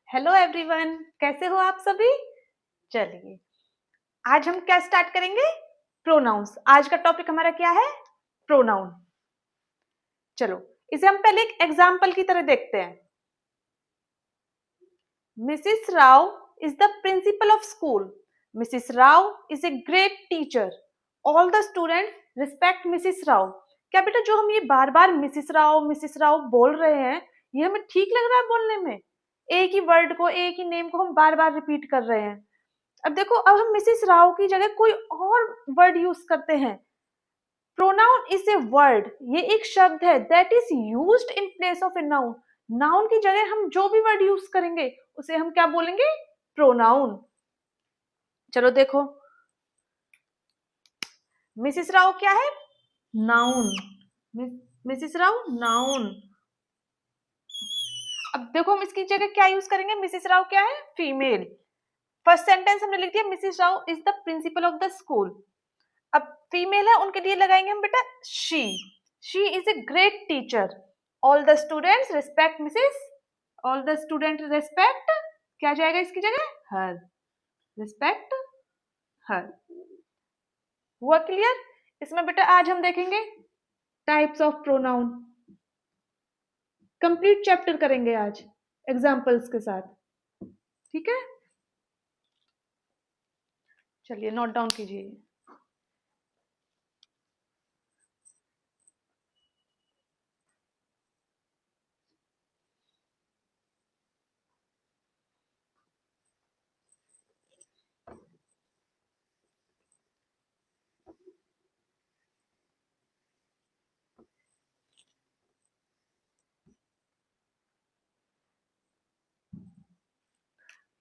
Hello everyone, कैसे हो आप सभी। चलिए आज हम क्या स्टार्ट करेंगे, प्रोनाउंस। आज का टॉपिक हमारा क्या है, प्रोनाउन। चलो इसे हम पहले एक एग्जाम्पल की तरह देखते हैं। Mrs Rao is the principle of school. Mrs Rao is a great teacher. All the student respect Mrs Rao. क्या बेटा जो हम ये बार बार मिसिस राव बोल रहे हैं, ये हमें ठीक लग रहा है बोलने में। एक ही वर्ड को, एक ही नेम को हम बार बार रिपीट कर रहे हैं। अब देखो, अब हम मिसिस राव की जगह कोई और वर्ड यूज करते हैं। प्रोनाउन इज ए वर्ड, ये एक शब्द है that is used in place of a noun. Noun की जगह हम जो भी वर्ड यूज करेंगे उसे हम क्या बोलेंगे, प्रोनाउन। चलो देखो, मिसिस राव क्या है, नाउन। Mrs Rao noun. अब देखो हम इसकी जगह क्या यूज करेंगे, मिसिस राव क्या है, फीमेल। फर्स्ट सेंटेंस हमने लिख दिया, Mrs Rao is the principle of the school. अब फीमेल है, उनके लिए लगाएंगे हम बेटा she. She is a great teacher. All the students respect Mrs. All the student respect, क्या जाएगा इसकी जगह, हर। Respect her. हुआ क्लियर। इसमें बेटा आज हम देखेंगे types of pronoun. Complete chapter करेंगे आज एग्जांपल्स के साथ, ठीक है। चलिए नोट डाउन कीजिए।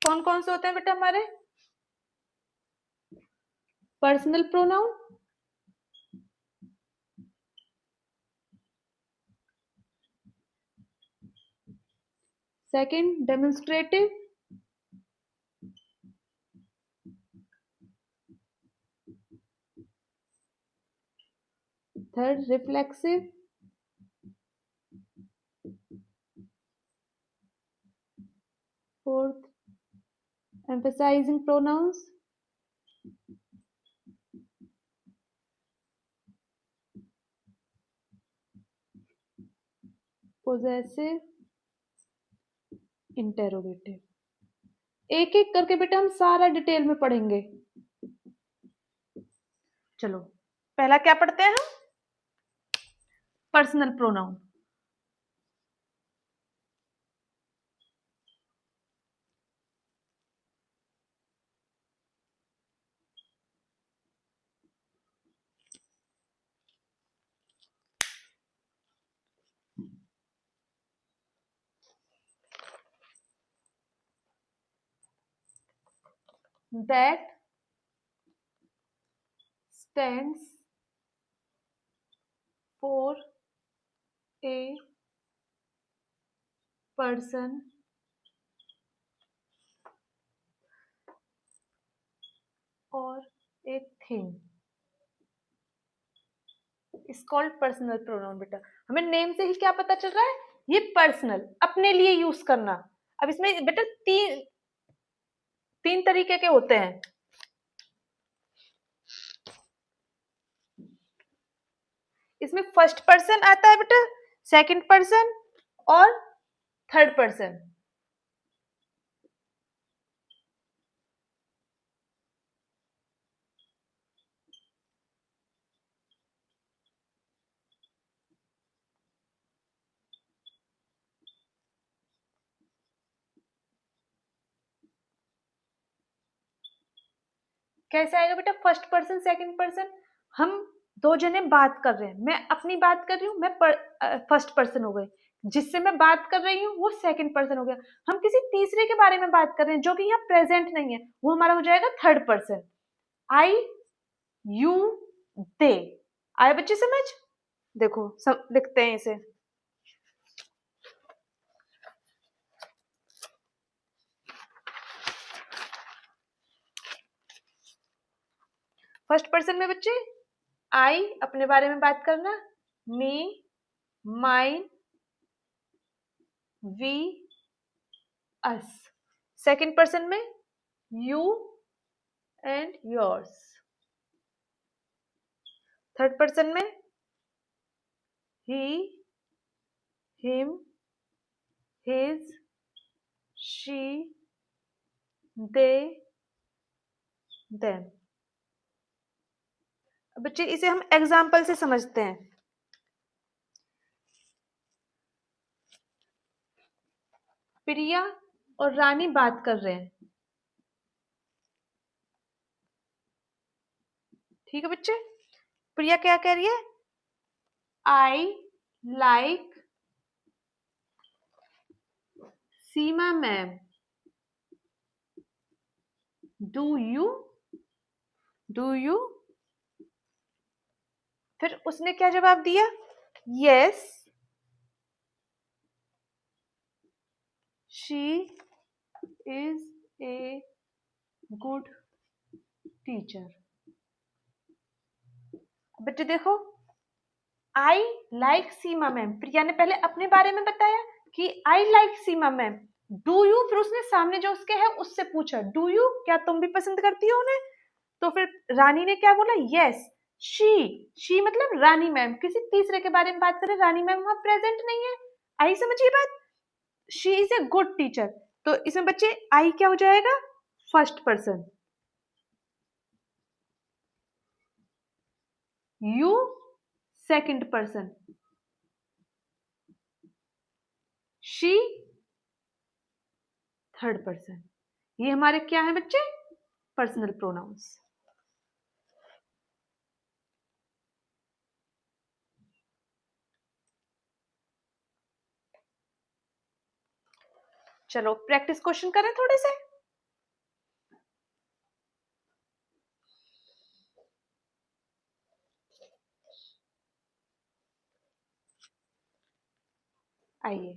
कौन कौन से होते हैं बेटा हमारे, personal pronoun, second demonstrative, third reflexive, fourth emphasizing pronouns, possessive, interrogative। एक एक करके बेटा हम सारा डिटेल में पढ़ेंगे। चलो पहला क्या पढ़ते हैं हम, personal pronoun. that stands for a person or a thing is called personal pronoun. बेटा हमें नेम से ही क्या पता चल रहा है, ये पर्सनल, अपने लिए यूज करना। अब इसमें बेटा तीन तरीके के होते हैं। इसमें फर्स्ट पर्सन आता है बेटा, सेकंड पर्सन और थर्ड पर्सन। कैसे आएगा बेटा, फर्स्ट पर्सन सेकंड पर्सन। हम दो जने बात कर रहे हैं, मैं अपनी बात कर रही हूँ, मैं फर्स्ट पर्सन हो गई। जिससे मैं बात कर रही हूँ वो सेकंड पर्सन हो गया। हम किसी तीसरे के बारे में बात कर रहे हैं जो कि यहाँ प्रेजेंट नहीं है, वो हमारा हो जाएगा थर्ड पर्सन। आई, यू, दे। आए बच्चे समझ। देखो सब लिखते हैं इसे। फर्स्ट पर्सन में बच्चे आई, अपने बारे में बात करना, me, mine, we, us. Second person में you and yours. Third person में he, him, his, she, they, them. बच्चे इसे हम एग्जाम्पल से समझते हैं। प्रिया और रानी बात कर रहे हैं, ठीक है बच्चे। प्रिया क्या कह रही है? I like Seema ma'am, do you? Do you? फिर उसने क्या जवाब दिया? Yes she is a good teacher. बच्चे देखो, आई लाइक सीमा मैम, प्रिया ने पहले अपने बारे में बताया कि I like Seema ma'am. Do you? फिर उसने सामने जो उसके है उससे पूछा, डू यू, क्या तुम भी पसंद करती हो उन्हें? तो फिर रानी ने क्या बोला? यस शी मतलब रानी मैम। किसी तीसरे के बारे में बात करें, रानी मैम वहां प्रेजेंट नहीं है। आई समझिए बात, she is a good teacher. तो इसमें बच्चे आई क्या हो जाएगा? First person, you second person, she third person. ये हमारे क्या है बच्चे? Personal pronouns. चलो प्रैक्टिस क्वेश्चन करें थोड़े से। आइए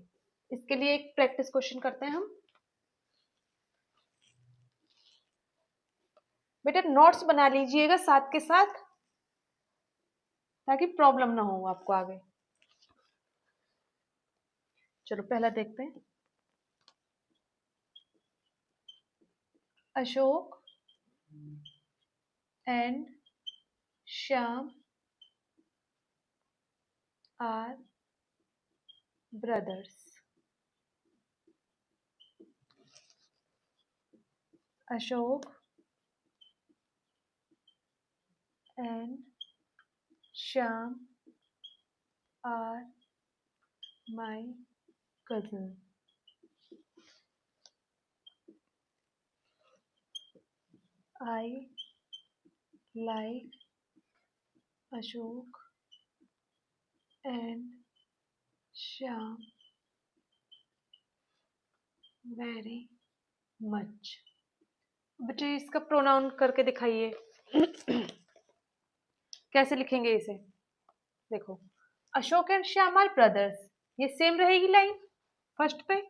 इसके लिए एक प्रैक्टिस क्वेश्चन करते हैं हम। बेटा नोट्स बना लीजिएगा साथ के साथ, ताकि प्रॉब्लम ना हो आपको आगे। चलो पहला देखते हैं। Ashok and Shyam are brothers. Ashok and Shyam are my cousin. I like Ashok and Shyam very much. बच्चे इसका प्रोनाउन करके दिखाइए। कैसे लिखेंगे इसे? देखो, Ashok and Shyam are brothers, ये सेम रहेगी लाइन फर्स्ट पे।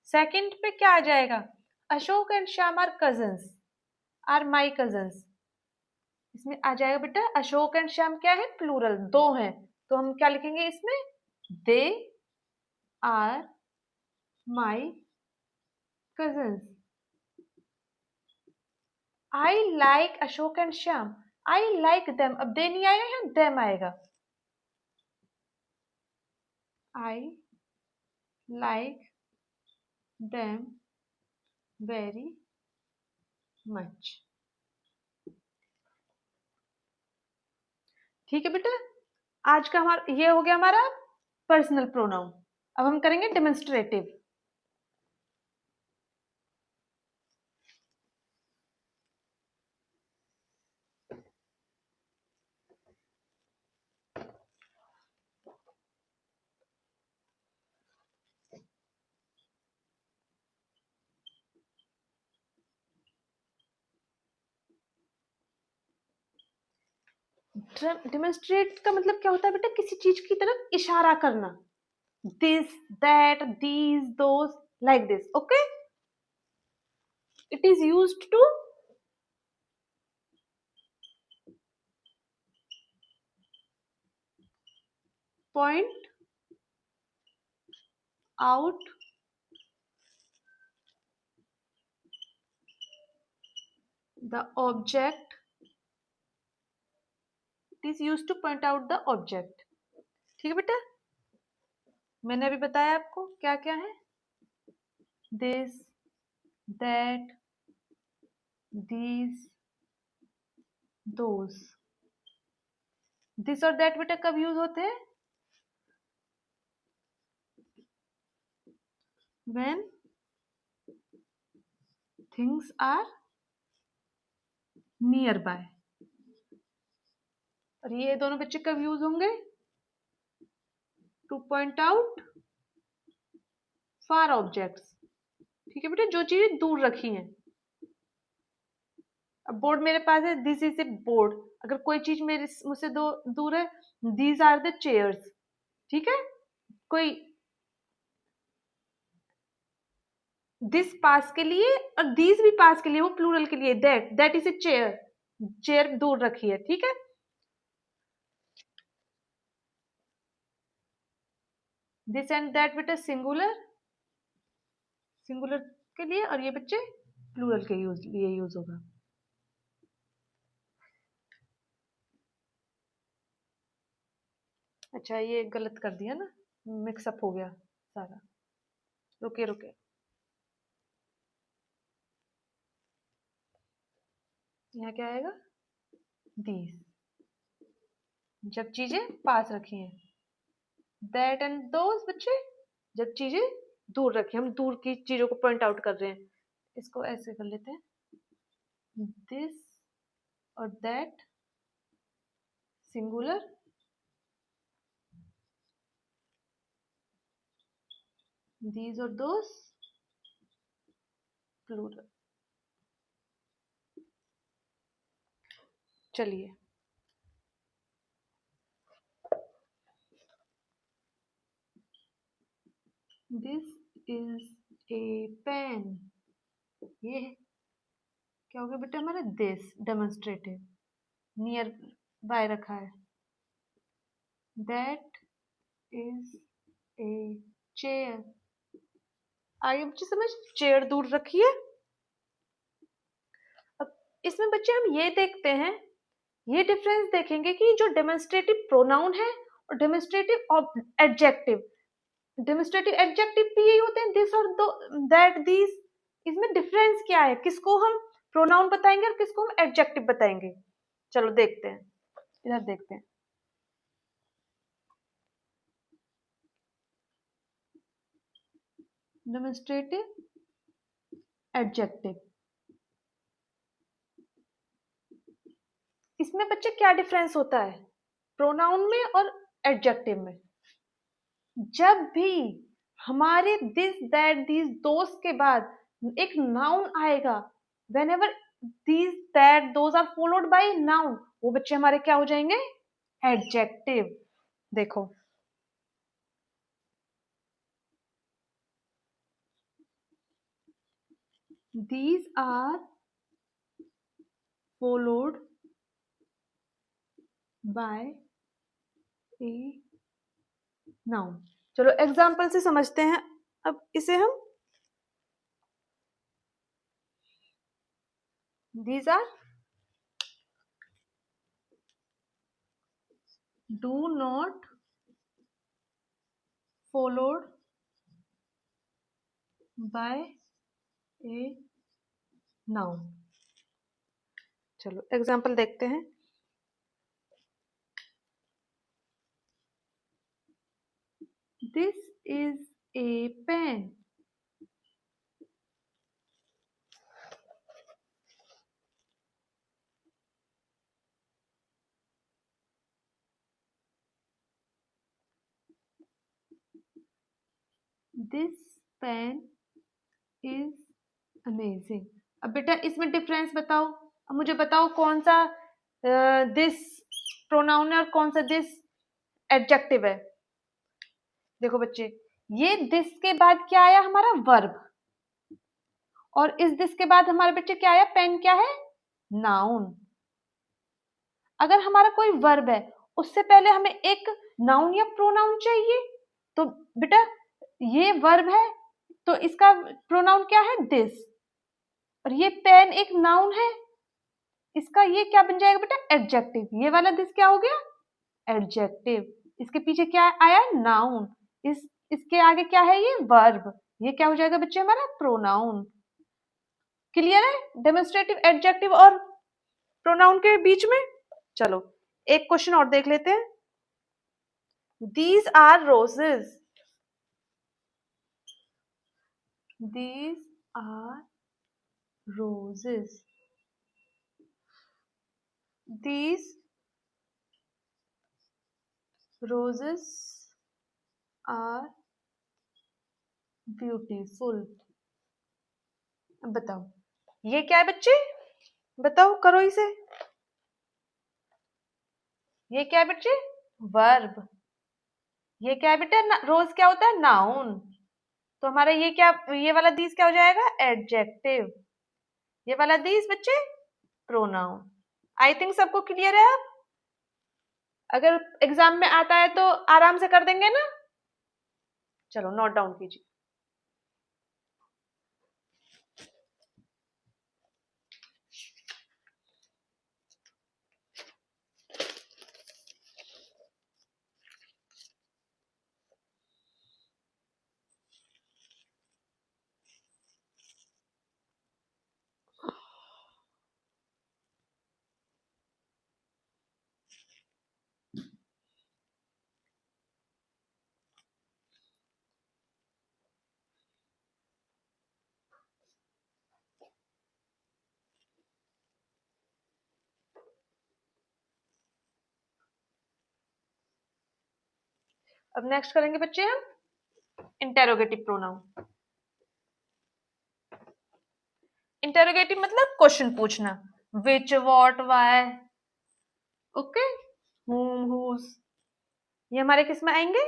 सेकंड पे क्या आ जाएगा? Ashok and Shyam are cousins, are my cousins. इसमें आ जाएगा बेटा अशोक एंड श्याम क्या है? प्लूरल, दो हैं, तो हम क्या लिखेंगे इसमें? They are my cousins. I like Ashok and Shyam, I like them, अब दे नहीं आएगा, यहाँ देम आएगा। I like them very much. ठीक है बेटा, आज का हमारा ये हो गया हमारा पर्सनल प्रोनाउन। अब हम करेंगे डेमोन्स्ट्रेटिव। डेमोन्स्ट्रेट का मतलब क्या होता है बेटा? किसी चीज की तरफ इशारा करना। This, that, these, those, like this. Okay, it is used to point out the object, it is use to point out the object. ठीक है बेटा, मैंने अभी बताया आपको क्या क्या है, this, that, these, those. This और दैट बेटा कब यूज होते हैं? when things are nearby। और ये दोनों बच्चे कब यूज होंगे? To point out far objects. ठीक है बेटा, जो चीजें दूर रखी हैं। अब बोर्ड मेरे पास है, दिस इज ए बोर्ड। अगर कोई चीज मेरे मुझसे दूर है, दीज आर द चेयर्स। ठीक है, कोई दिस पास के लिए और दीज भी पास के लिए, वो प्लूरल के लिए, that is a chair. Chair दूर रखी है। ठीक है, दिस एंड दैट बेटा सिंगुलर, सिंगुलर के लिए, और ये बच्चे प्लूरल के लिए यूज होगा। अच्छा, ये गलत कर दिया ना, मिक्सअप हो गया सारा। रुके रुके, यहाँ क्या आएगा? दीज, जब चीजें पास रखी हैं। दैट एंड दोज बच्चे, जब चीजें दूर रखी, हम दूर की चीजों को पॉइंट आउट कर रहे हैं। इसको ऐसे कर लेते हैं, दिस और दैट सिंगुलर, दीज और दोज प्लूरल। चलिए, दिस इज ए पेन। ये क्या हो गया बेटा हमारा? दिस डेमोन्स्ट्रेटिव, नियर बाय रखा है। दैट इज ए चेयर, आगे बच्चे समझ, चेयर दूर रखी है। अब इसमें बच्चे हम ये देखते हैं, ये डिफरेंस देखेंगे कि जो डेमोन्स्ट्रेटिव प्रोनाउन है और डेमोन्स्ट्रेटिव एडजेक्टिव, डेमोन्स्ट्रेटिव एडजेक्टिव भी यही होते हैं, दिस और दैट, दीज। इसमें डिफरेंस क्या है, किसको हम प्रोनाउन बताएंगे और किसको हम एडजेक्टिव बताएंगे? चलो देखते हैं, इधर देखते हैं। डेमोन्स्ट्रेटिव एडजेक्टिव, इसमें बच्चे क्या डिफरेंस होता है प्रोनाउन में और एडजेक्टिव में? जब भी हमारे दिस, दैट, दीज, दोस के बाद एक नाउन आएगा, whenever these, that, those are followed by noun, वो बच्चे हमारे क्या हो जाएंगे? एडजेक्टिव। देखो, these are followed by a noun। चलो एग्जाम्पल से समझते हैं अब इसे हम। these are do not followed by a noun। चलो एग्जाम्पल देखते हैं। This is a pen। This pen is amazing। अब बेटा इसमें डिफरेंस बताओ, अब मुझे बताओ कौन सा दिस प्रोनाउन है और कौन सा दिस एडजेक्टिव है। देखो बच्चे, ये दिस के बाद क्या आया? हमारा वर्ब। और इस दिस के बाद हमारे बच्चे क्या आया? पेन क्या है? नाउन। अगर हमारा कोई वर्ब है, उससे पहले हमें एक नाउन या प्रोनाउन चाहिए। तो बेटा ये वर्ब है, तो इसका प्रोनाउन क्या है? दिस। और ये पेन एक नाउन है, इसका ये क्या बन जाएगा बेटा, एडजेक्टिव। ये वाला दिस क्या हो गया, एडजेक्टिव। इसके पीछे क्या आया, नाउन। इसके आगे क्या है, ये वर्ब। ये क्या हो जाएगा बच्चे, हमारा प्रोनाउन। क्लियर है डेमोन्स्ट्रेटिव, एडजेक्टिव और प्रोनाउन के बीच में। चलो एक क्वेश्चन और देख लेते हैं। These are roses, these are roses, these roses are beautiful. बताओ ये क्या है बच्चे, बताओ करो इसे। ये क्या है बच्चे, वर्ब। ये क्या है बेटा, रोज क्या होता है, नाउन। तो हमारा ये क्या, ये वाला दीज क्या हो जाएगा, एडजेक्टिव। ये वाला दीज बच्चे प्रोनाउन। आई थिंक सबको क्लियर है। अब अगर एग्जाम में आता है तो आराम से कर देंगे ना। चलो नोट डाउन कीजिए। अब नेक्स्ट करेंगे बच्चे हम इंटेरोगेटिव प्रोनाउन। इंटेरोगेटिव मतलब क्वेश्चन पूछना, which, what, why, okay, whom, whose, ये हमारे किस में आएंगे,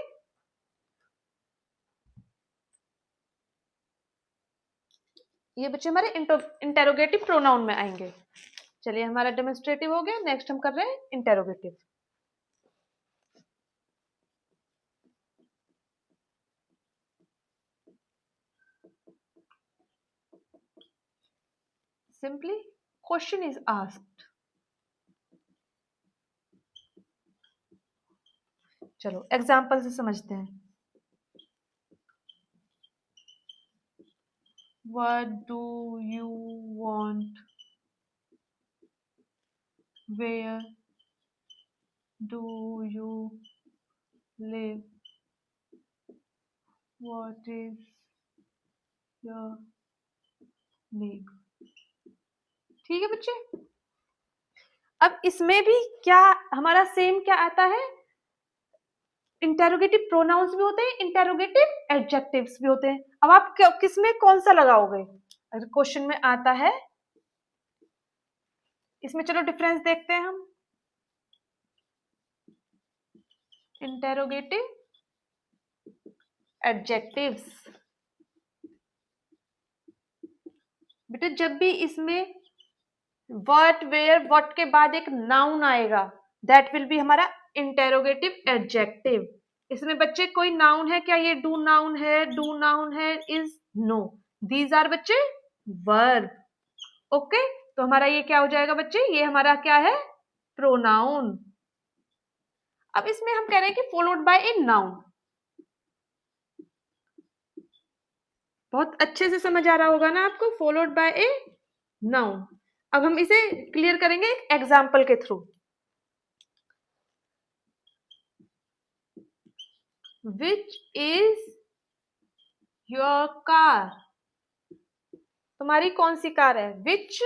ये बच्चे हमारे इंटेरोगेटिव प्रोनाउन में आएंगे। चलिए हमारा डेमोन्स्ट्रेटिव हो गया, नेक्स्ट हम कर रहे हैं interrogative. Simply question is asked. चलो एग्जाम्पल से समझते हैं। What do you want? Where do you live? What is your name? ठीक है बच्चे। अब इसमें भी क्या हमारा सेम क्या आता है, इंटेरोगेटिव प्रोनाउंस भी होते हैं, इंटेरोगेटिव एडजेक्टिव्स भी होते हैं। अब आप किस में कौन सा लगाओगे, अगर क्वेश्चन में आता है। इसमें चलो डिफरेंस देखते हैं हम। इंटेरोगेटिव एडजेक्टिव्स, बेटा जब भी इसमें व्हाट, वेयर, व्हाट के बाद एक नाउन आएगा, दैट विल बी हमारा इंटेरोगेटिव एडजेक्टिव। इसमें बच्चे कोई नाउन है क्या, ये डू नाउन है, डू नाउन है, इज नो, दीज आर बच्चे वर्ब। ओके, तो हमारा ये क्या हो जाएगा बच्चे, ये हमारा क्या है, प्रोनाउन। अब इसमें हम कह रहे हैं कि फॉलोड बाय ए नाउन। बहुत अच्छे से समझ आ रहा होगा ना आपको, फॉलोड बाय ए नाउन। अब हम इसे क्लियर करेंगे एक एग्जाम्पल के through. Which is your car, तुम्हारी कौन सी कार है, विच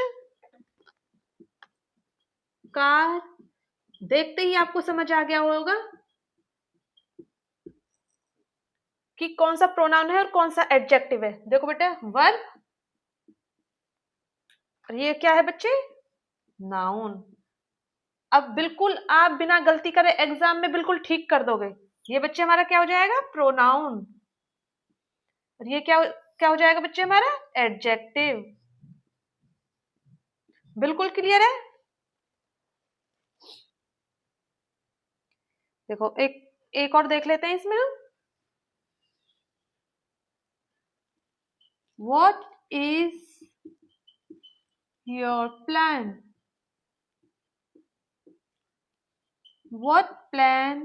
कार। देखते ही आपको समझ आ गया होगा कि कौन सा प्रोनाउन है और कौन सा एडजेक्टिव है। देखो बेटा वर्ब, और ये क्या है बच्चे, नाउन। अब बिल्कुल आप बिना गलती करे एग्जाम में बिल्कुल ठीक कर दोगे। ये बच्चे हमारा क्या हो जाएगा, प्रोनाउन। और ये क्या क्या हो जाएगा बच्चे हमारा, एडजेक्टिव। बिल्कुल क्लियर है। देखो एक एक और देख लेते हैं इसमें हम। What is your plan, what plan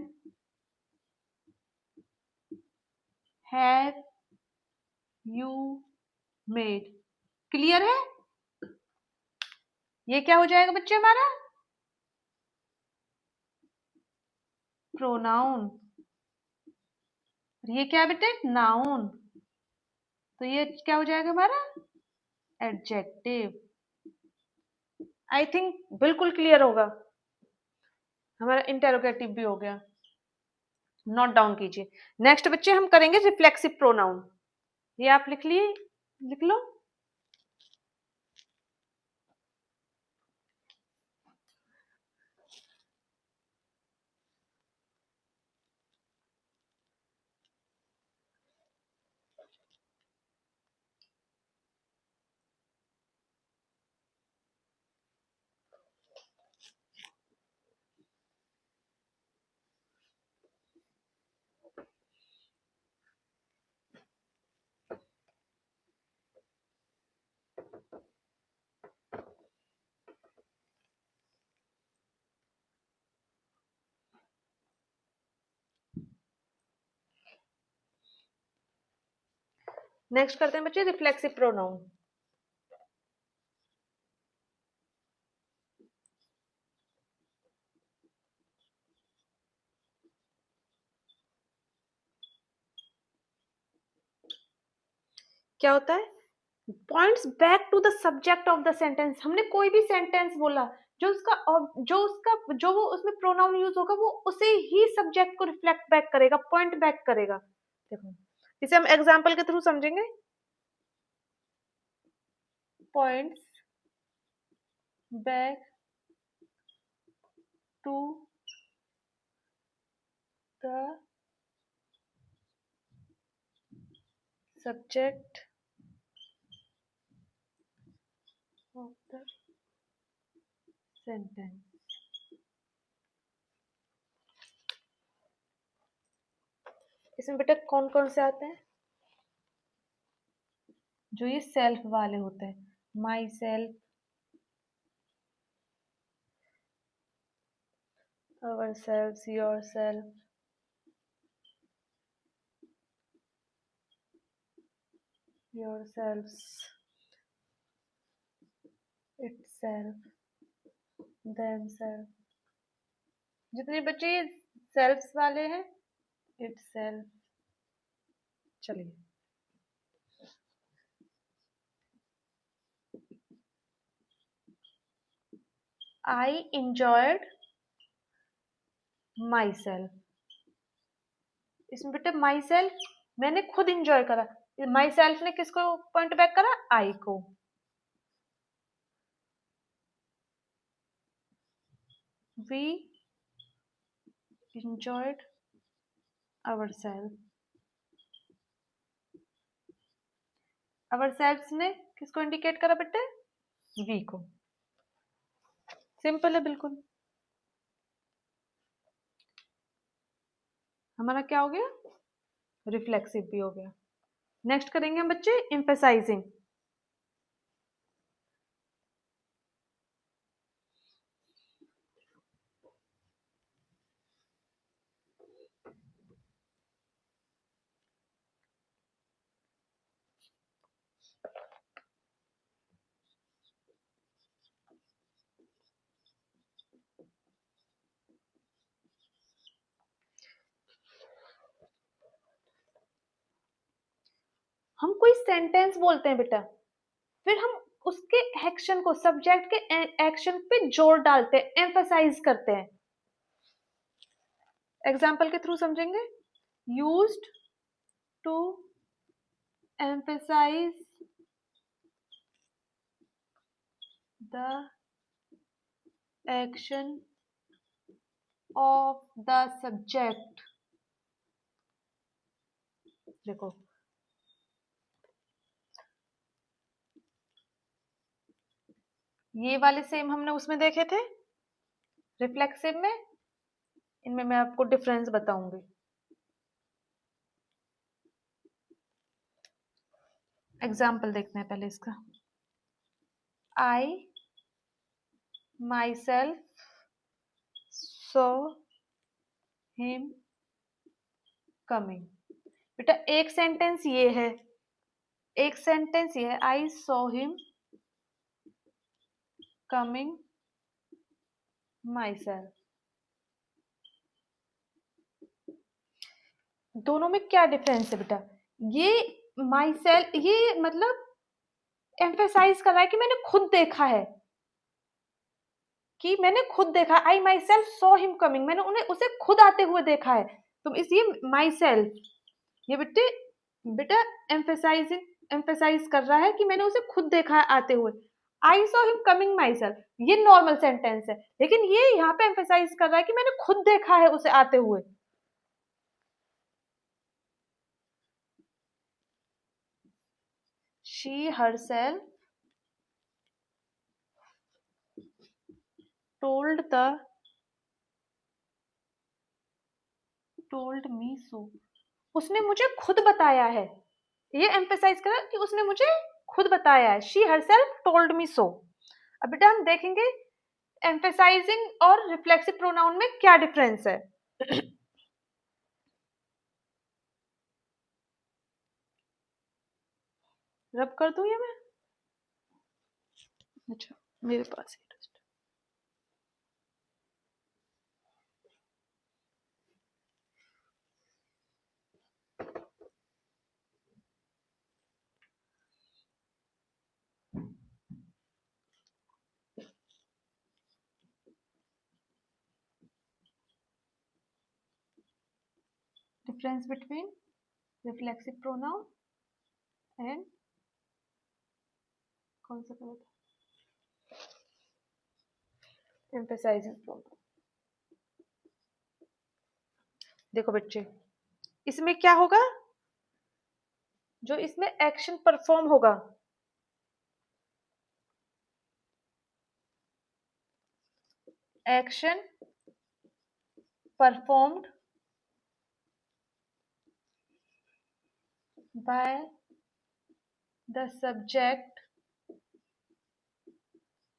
have you made? Clear है? ये क्या हो जाएगा बच्चे हमारा? प्रोनाउन। ये क्या है बेटे? नाउन। तो ये क्या हो जाएगा हमारा? एडजेक्टिव। आई थिंक बिल्कुल क्लियर होगा। हमारा इंटेरोगेटिव भी हो गया। नोट डाउन कीजिए। नेक्स्ट बच्चे हम करेंगे रिफ्लेक्सिव प्रोनाउन। ये आप लिख लिए, लिख लो। नेक्स्ट करते हैं बच्चे रिफ्लेक्सिव प्रोनाउन। क्या होता है? Points back to the subject of the sentence. हमने कोई भी सेंटेंस बोला, जो वो उसमें प्रोनाउन यूज होगा वो उसे ही सब्जेक्ट को रिफ्लेक्ट बैक करेगा, पॉइंट बैक करेगा। देखो इसे हम एग्जांपल के थ्रू समझेंगे। Points back to the subject of the sentence. इसमें बेटा कौन कौन से आते हैं? जो ये सेल्फ वाले होते हैं, my self, our self, your self, your self, itself, themselves। जितने बच्चे सेल्फ्स वाले हैं, itself। चलिए I enjoyed myself। इसमें बेटा माई सेल्फ मैंने खुद इंजॉय करा, माई सेल्फ ने किसको पॉइंट बैक करा? आई को। We enjoyed ourselves। ourselves ने किसको इंडिकेट करा बेटे? वी को। सिंपल है बिल्कुल। हमारा क्या हो गया? रिफ्लेक्सिव भी हो गया। नेक्स्ट करेंगे हम बच्चे एम्फेसाइजिंग। हम कोई सेंटेंस बोलते हैं बेटा, फिर हम उसके एक्शन को सब्जेक्ट के एक्शन पे जोर डालते हैं, एम्फसाइज करते हैं। एग्जाम्पल के थ्रू समझेंगे। Used to emphasise the action of the subject. देखो ये वाले सेम हमने उसमें देखे थे रिफ्लेक्सिव में, इनमें मैं आपको डिफरेंस बताऊंगी। एग्जाम्पल देखते हैं पहले इसका। I myself saw him coming. बेटा एक सेंटेंस ये है, एक सेंटेंस ये है, I saw him coming myself. दोनों में क्या डिफरेंस है बेटा? ये माई सेल्फ, ये मतलब एम्फेसाइज कर रहा है कि मैंने खुद देखा है, कि मैंने खुद देखा। I myself saw him coming, मैंने उन्हें उसे खुद आते हुए देखा है। तो इसलिए माई सेल्फ, ये बेटे बेटा एम्फेसाइजिंग, एम्फेसाइज कर रहा है कि मैंने उसे खुद देखा है आते हुए। आई saw him coming my self, ये नॉर्मल सेंटेंस है, लेकिन ये यहाँ पे एम्फेसाइज कर रहा है कि मैंने खुद देखा है उसे आते हुए। She herself told me so, उसने मुझे खुद बताया है। ये एम्फेसाइज करा कि उसने मुझे खुद बताया है। She herself told me so। अब बेटा हम देखेंगे एम्फेसाइजिंग और रिफ्लेक्सिव प्रोनाउन में क्या डिफरेंस है। रब कर दूं ये मैं? अच्छा मेरे पास ही difference between reflexive pronoun and कौन सा कलर था, एम्फेसाइजिंग प्रोनाउन। देखो बच्चे, इसमें क्या होगा, जो इसमें एक्शन परफॉर्म होगा, action performed by the subject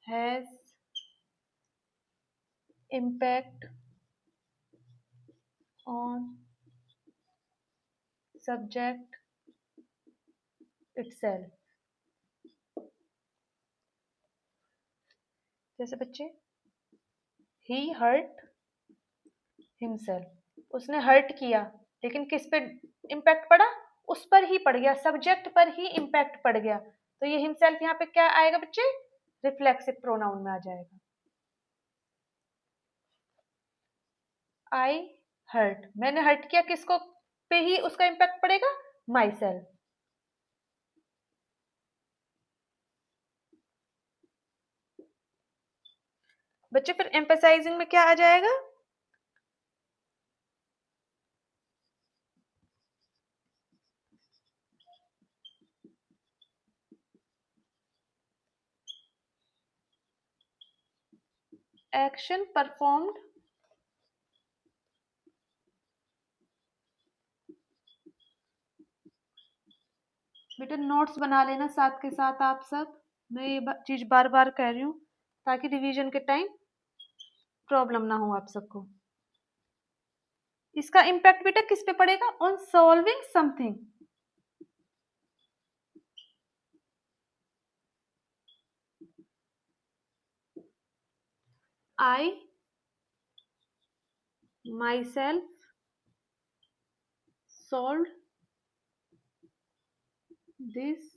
has impact on subject itself। जैसे बच्चे, he hurt himself, उसने हर्ट किया, लेकिन किस पे इम्पैक्ट पड़ा? उस पर ही पड़ गया, सब्जेक्ट पर ही इम्पैक्ट पड़ गया। तो ये हिमसेल्फ यहाँ पे क्या आएगा बच्चे? रिफ्लेक्सिव प्रोनाउन में आ जाएगा। आई हर्ट, मैंने हर्ट किया, किसको पे ही उसका इम्पैक्ट पड़ेगा? My self. बच्चे फिर एम्फेसाइजिंग में क्या आ जाएगा? एक्शन परफॉर्म्ड बेटा नोट्स बना लेना साथ के साथ आप सब। मैं ये चीज बार बार कह रही हूँ ताकि रिवीजन के टाइम प्रॉब्लम ना हो आप सबको। इसका इम्पैक्ट बेटा किस पे पड़ेगा? On solving something. I my self solve this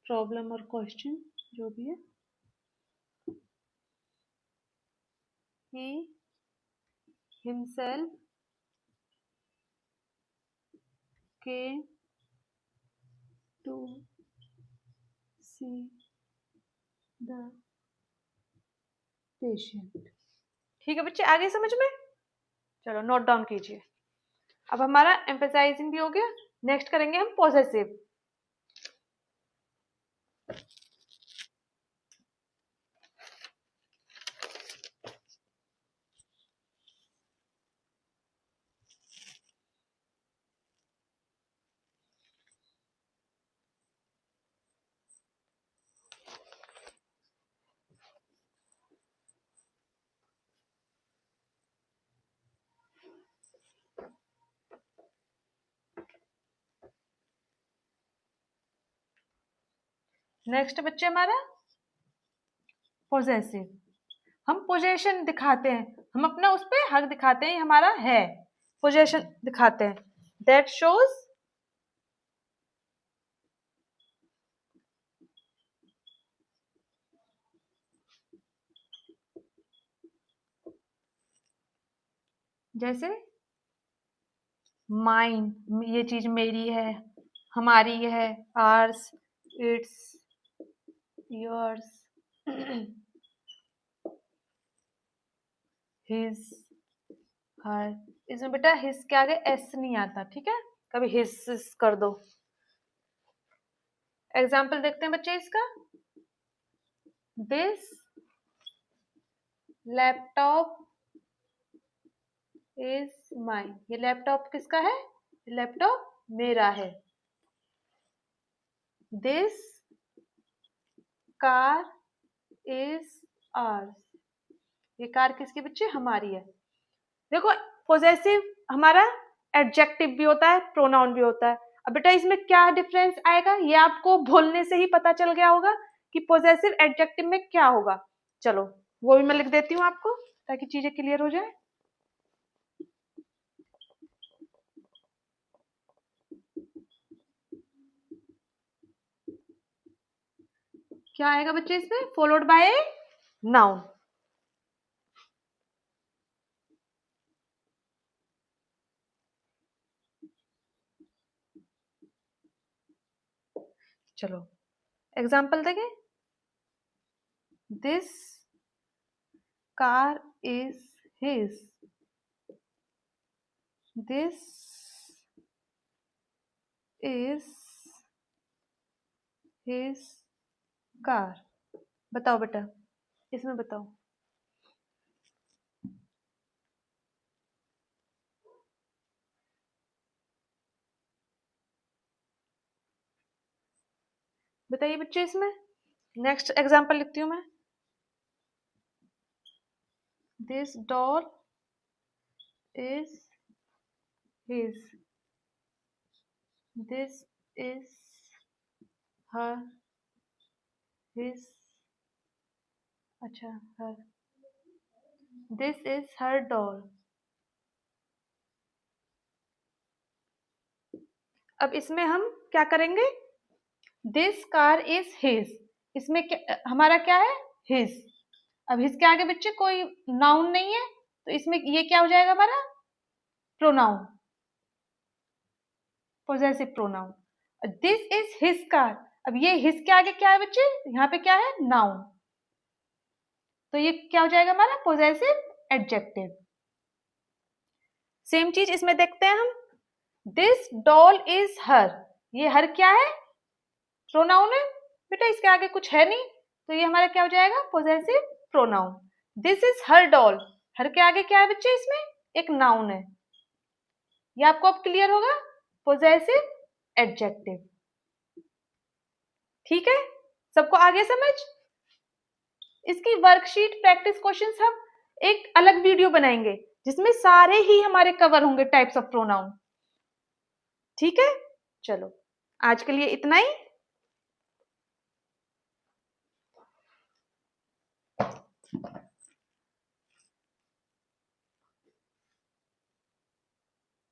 problem और क्वेश्चन, जो भी है। he himself came to see the patient। ठीक है बच्चे, आगे समझ में? चलो नोट डाउन कीजिए। अब हमारा एम्फेसाइजिंग भी हो गया, नेक्स्ट करेंगे हम पॉसेसिव। नेक्स्ट बच्चे हमारा पोजेसिव, हम पोजेशन दिखाते हैं, हम अपना उस पे हक दिखाते हैं, हमारा है, पोजेशन दिखाते हैं। दैट शोज जैसे माइन, ये चीज मेरी है, हमारी है, आर्स, इट्स, योर्स, हिज, हर। इसमें बेटा हिज के आगे एस नहीं आता, ठीक है, कभी हिज कर दो। एग्जाम्पल देखते हैं बच्चे इसका। दिस लैपटॉप इज माइन, ये लैपटॉप किसका है? लैपटॉप मेरा है। दिस कार इज आर्स, ये कार किसकी बच्चे? हमारी है। देखो पोजेसिव हमारा एडजेक्टिव भी होता है, प्रोनाउन भी होता है। अब बेटा इसमें क्या डिफरेंस आएगा, ये आपको बोलने से ही पता चल गया होगा कि पोजेसिव एडजेक्टिव में क्या होगा। चलो वो भी मैं लिख देती हूँ आपको ताकि चीजें क्लियर हो जाए। क्या आएगा बच्चे इसमें? Followed by noun. चलो एग्जाम्पल देखें। This car is his, this is his car. बताओ बेटा इसमें बताओ। बताइए बच्चे इसमें। नेक्स्ट एग्जाम्पल लिखती हूँ मैं। This doll is his, this is her, his, अच्छा हर, दिस इज हर डॉल। अब इसमें हम क्या करेंगे? दिस कार इज हिज, इसमें हमारा क्या है? हिज। अब हिज के आगे बच्चे कोई नाउन नहीं है, तो इसमें ये क्या हो जाएगा हमारा? Pronoun, possessive pronoun. This is his car, अब ये हिज के आगे क्या है बच्चे? यहाँ पे क्या है? नाउन, तो ये क्या हो जाएगा हमारा? Possessive adjective. सेम चीज इसमें देखते हैं हम। दिस डॉल इज हर, ये हर क्या है? प्रोनाउन है बेटा, इसके आगे कुछ है नहीं, तो ये हमारा क्या हो जाएगा? Possessive pronoun. This is her doll, her के आगे क्या है बच्चे? इसमें एक नाउन है। ये आपको अब क्लियर होगा, पोजेसिव एडजेक्टिव। ठीक है, सबको आगे समझ। इसकी वर्कशीट प्रैक्टिस क्वेश्चंस हम एक अलग वीडियो बनाएंगे जिसमें सारे ही हमारे कवर होंगे टाइप्स ऑफ प्रोनाउन। ठीक है, चलो आज के लिए इतना ही।